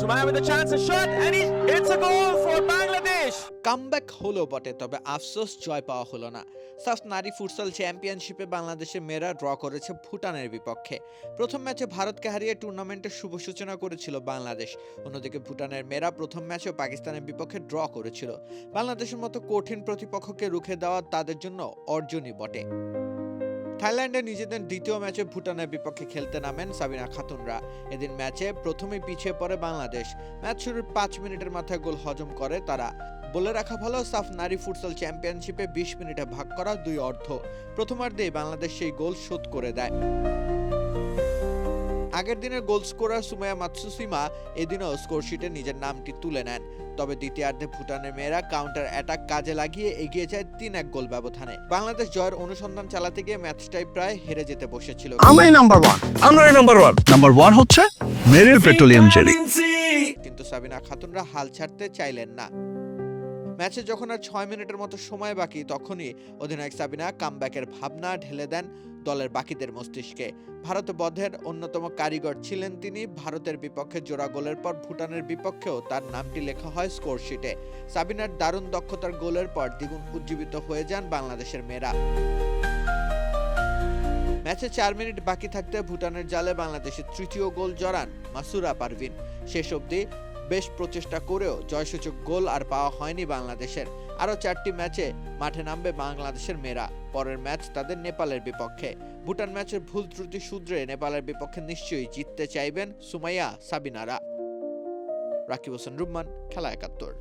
Sumaya with a chance, a shot, and it's a goal for Bangladesh. Comeback হলো বটে, তবে আফসোস জয় পাওয়া হলো না। সাফ নারী ফুটসল চ্যাম্পিয়নশিপে বাংলাদেশের মেয়েরা ড্র করেছে ভুটানের বিপক্ষে। প্রথম ম্যাচে ভারতকে হারিয়ে টুর্নামেন্টের শুভ সূচনা করেছিল বাংলাদেশ। অন্যদিকে ভুটানের মেয়েরা প্রথম ম্যাচেও পাকিস্তানের বিপক্ষে ড্র করেছিল। বাংলাদেশের মতো কঠিন প্রতিপক্ষকে রুখে দেওয়া তাদের জন্য অর্জনই বটে। থাইল্যান্ডে নিজেদের দ্বিতীয় ম্যাচে ভুটানের বিপক্ষে খেলতে নামেন সাবিনা খাতুনরা। এদিন ম্যাচে প্রথমেই পিছিয়ে পড়ে বাংলাদেশ। ম্যাচ শুরুর 5 মিনিটের মাথায় গোল হজম করে তারা। বলে রাখা ভালো, সাফ নারী ফুটসল চ্যাম্পিয়নশিপে 20 মিনিটে ভাগ করা 2 অর্ধ। প্রথমার্ধেই বাংলাদেশ সেই গোল শোধ করে দেয়। আগের দিনের গোল স্কোরার সুমাইয়া মাতসুসিমা এদিনও স্কোরশিটে নিজের নামটি তুলে নেন। তবে দ্বিতীয়ার্ধে ভুটানের মেয়েরা কাউন্টার অ্যাটাক কাজে লাগিয়ে এগিয়ে যায় 3-1 গোল ব্যবধানে। বাংলাদেশ জয়ের অনুসন্ধান চালাতে গিয়ে ম্যাচটাই প্রায় হেরে যেতে বসেছিল। আমরাই নাম্বার ওয়ান। নাম্বার ওয়ান হচ্ছে মেরিল পেট্রোলিয়াম জেলি। কিন্তু সাবিনা খাতুনরা হাল ছাড়তে চাইলেন না। ম্যাচে যখন আর 6 মিনিটের মতো সময় বাকি, তখনই অধিনায়ক সাবিনা কামব্যাকের ভাবনা ঢেলে দেন দলের বাকিদের মস্তিষ্কে। ভারত বধের অন্যতম কারিগর ছিলেন তিনি। ভারতের বিপক্ষে জোড়া গোলের পর ভুটানের বিপক্ষেও তার নামটি লেখা হয় স্কোরশিটে। সাবিনার দারুণ দক্ষতার গোলের পর দ্বিগুণ উজ্জীবিত হয়ে যান বাংলাদেশের মেয়েরা। ম্যাচে 4 মিনিট বাকি থাকতে ভুটানের জালে বাংলাদেশের তৃতীয় গোল জড়ান মাসুরা পারভিন। শেষ অবধি বেশ প্রচেষ্টা করেও জয়সূচক গোল আর পাওয়া হয়নি বাংলাদেশের। আরও 4টি ম্যাচে মাঠে নামবে বাংলাদেশের মেয়েরা। পরের ম্যাচ তাদের নেপালের বিপক্ষে। ভুটান ম্যাচের ভুল ত্রুটি শুধরে নেপালের বিপক্ষে নিশ্চয়ই জিততে চাইবেন সুমাইয়া সাবিনারা। রাকিব হোসেন রুম্মান, খেলা 71।